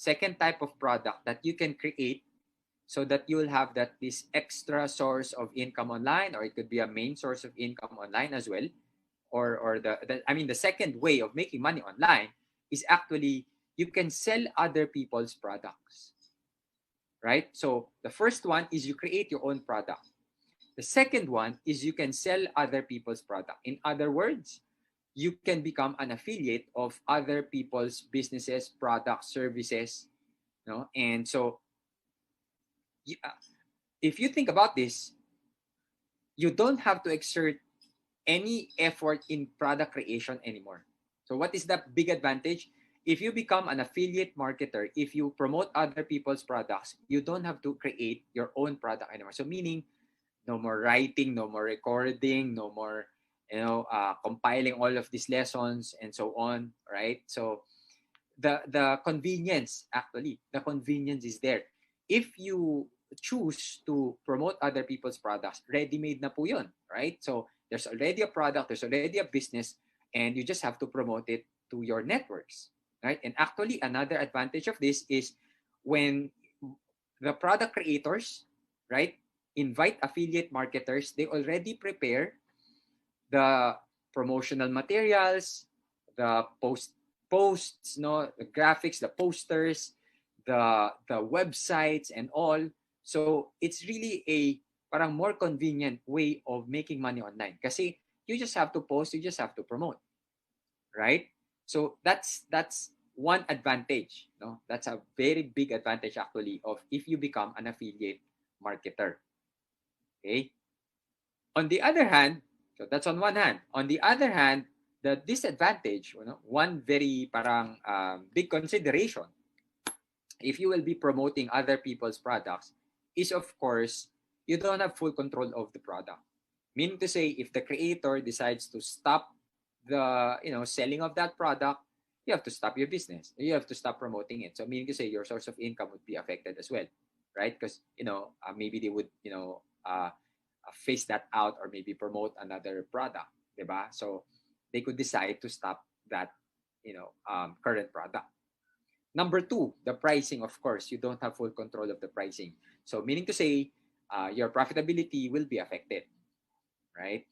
second type of product that you can create so that you'll have that this extra source of income online, or it could be a main source of income online as well. Or the I mean, the second way of making money online is actually you can sell other people's products, right? So the first one is you create your own product. The second one is you can sell other people's product. In other words, you can become an affiliate of other people's businesses, products, services, no? And so if you think about this, you don't have to exert any effort in product creation anymore. So what is the big advantage? If you become an affiliate marketer, if you promote other people's products, you don't have to create your own product anymore. So meaning no more writing, no more recording, no more compiling all of these lessons and so on, right? So the convenience, actually the convenience is there. If you choose to promote other people's products, ready made na po yun, right? So there's already a product, there's already a business, and you just have to promote it to your networks, right? And actually another advantage of this is when the product creators, right, invite affiliate marketers, they already prepare the promotional materials, the posts, no, the graphics, the posters, the websites and all. So it's really a parang more convenient way of making money online. Kasi you just have to post, you just have to promote, right? So that's one advantage, no? That's a very big advantage actually of if you become an affiliate marketer. Okay? On the other hand, so that's on one hand. On the other hand, the disadvantage, one very parang big consideration if you will be promoting other people's products is, of course, you don't have full control of the product. Meaning to say, if the creator decides to stop the selling of that product, you have to stop your business. You have to stop promoting it. So meaning to say, your source of income would be affected as well, right? Because maybe they would phase that out or maybe promote another product, diba? So they could decide to stop that current product. Number two, the pricing. Of course, you don't have full control of the pricing. So meaning to say, your profitability will be affected, right?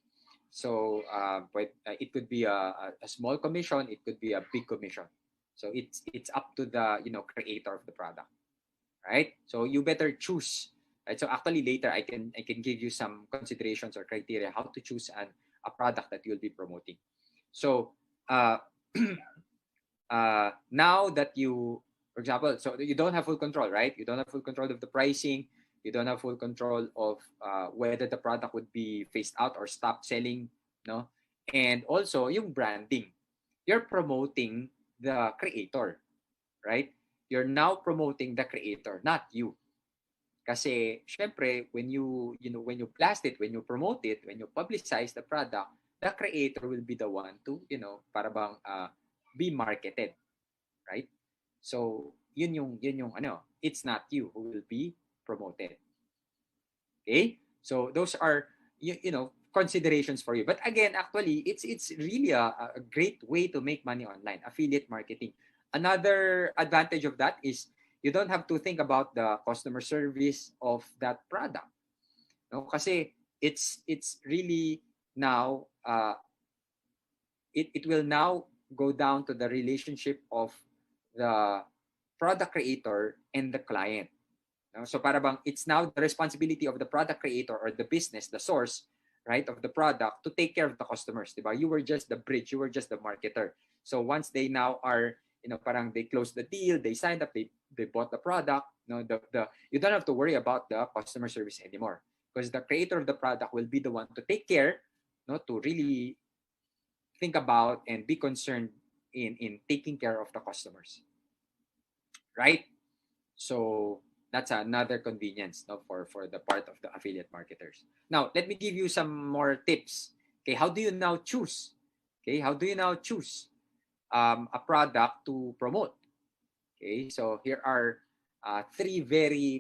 So but it could be a small commission, it could be a big commission. So it's up to the creator of the product, right? So you better choose. Right? So actually later I can give you some considerations or criteria how to choose a product that you'll be promoting. So now that you, for example, so you don't have full control, right? You don't have full control of the pricing. You don't have full control of whether the product would be phased out or stopped selling, no? And also yung branding. You're promoting the creator, right? You're now promoting the creator, not you. Kasi syempre when you blast it, when you promote it, when you publicize the product, the creator will be the one to para bang be marketed, right? So yun yung it's not you who will be promoted. Okay? So those are considerations for you. But again, actually it's really a great way to make money online, affiliate marketing. Another advantage of that is you don't have to think about the customer service of that product. No? Kasi it's really now it will now go down to the relationship of the product creator and the client. No? So para bang it's now the responsibility of the product creator or the business, the source, right, of the product to take care of the customers, diba? You were just the bridge, you were just the marketer. So once they now are, parang they closed the deal, they signed up, they bought the product, you don't have to worry about the customer service anymore because the creator of the product will be the one to take care, to really think about and be concerned in taking care of the customers, right? So that's another convenience, for the part of the affiliate marketers. Now, let me give you some more tips. Okay, how do you now choose? Okay, how do you now choose a product to promote? Okay, so here are three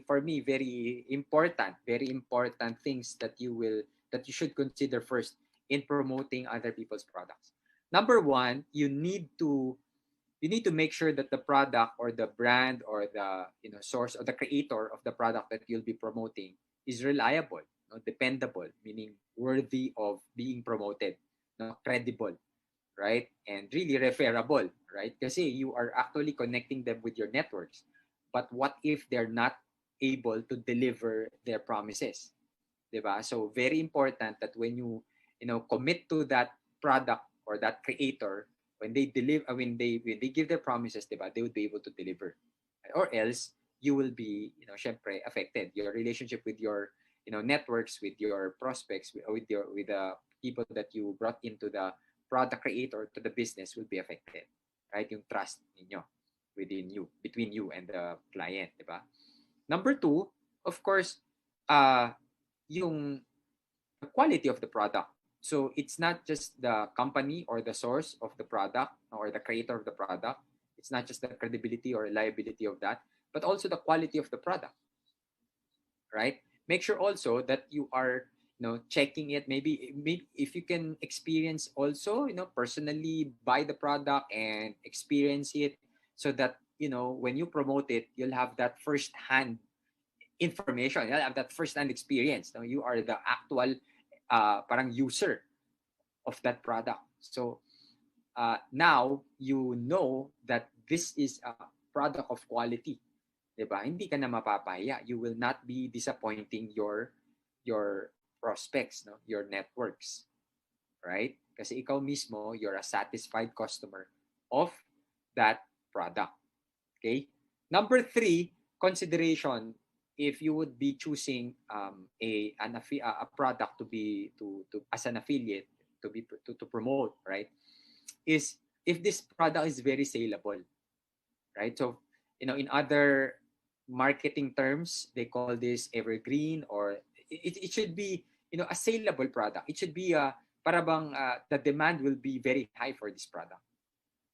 for me, very important things that you should consider first in promoting other people's products. Number one, you need to you need to make sure that the product or the brand or the source or the creator of the product that you'll be promoting is reliable, dependable, meaning worthy of being promoted, credible, right? And really referable, right? Kasi you are actually connecting them with your networks. But what if they're not able to deliver their promises? Diba? So very important that when you commit to that product or that creator, when they deliver, when they give their promises, diba, they would be able to deliver. Or else you will be, syempre affected. Your relationship with your, networks, with your prospects, with the people that you brought into the product creator to the business will be affected. Right? Yung trust ninyo within you, between you and the client, diba? Number two, of course, yung the quality of the product. So it's not just the company or the source of the product or the creator of the product. It's not just the credibility or reliability of that, but also the quality of the product, right? Make sure also that you are, checking it. Maybe if you can experience also, personally buy the product and experience it, so that when you promote it, you'll have that first hand information. You'll have that first hand experience. Now you are the actual parang user of that product. So now you know that this is a product of quality. Diba? Hindi ka na mapapahiya. You will not be disappointing your prospects, your networks. Right? Kasi ikaw mismo, you're a satisfied customer of that product. Okay? Number 3, consideration if you would be choosing a product to as an affiliate to promote, right? Is if this product is very saleable, right? So, in other marketing terms, they call this evergreen, or it should be, a saleable product. It should be para bang the demand will be very high for this product,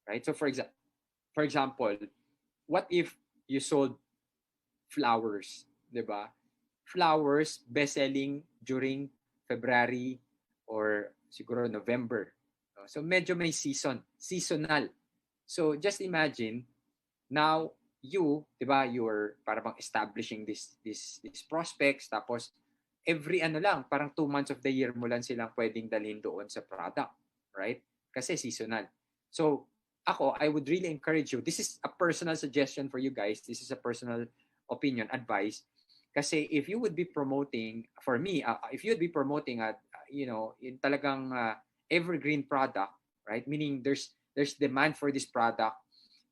right? So for example, what if you sold flowers, 'di ba? Flowers best selling during February or siguro November. So medyo may seasonal. So just imagine now you, 'di ba, you're parang establishing this prospects, tapos every parang 2 months of the year mo lang silang pwedeng dalhin doon sa product, right? Kasi seasonal. So I would really encourage you. This is a personal suggestion for you guys. This is a personal opinion, advice. Kasi if you would be promoting, for me, if you would be promoting in talagang evergreen product, right? Meaning there's demand for this product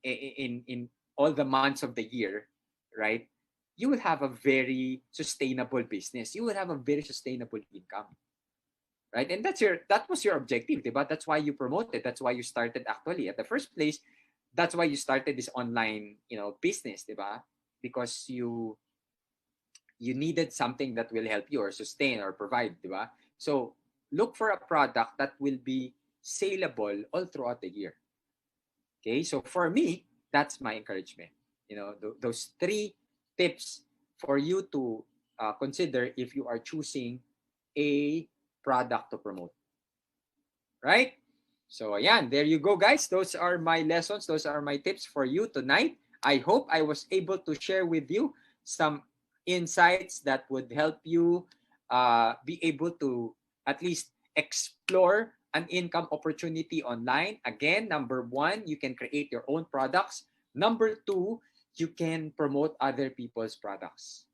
in all the months of the year, right? You will have a very sustainable business. You will have a very sustainable income, right? And that was your objective, diba? That's why you promoted. That's why you started actually at the first place. That's why you started this online, business, diba? Because you needed something that will help you or sustain or provide, diba? So look for a product that will be saleable all throughout the year. Okay, so for me, that's my encouragement. Those 3 tips for you to consider if you are choosing a product to promote. Right? So ayan, there you go, guys. Those are my lessons. Those are my tips for you tonight. I hope I was able to share with you some insights that would help you be able to at least explore an income opportunity online. Again, number 1, you can create your own products. Number 2, you can promote other people's products.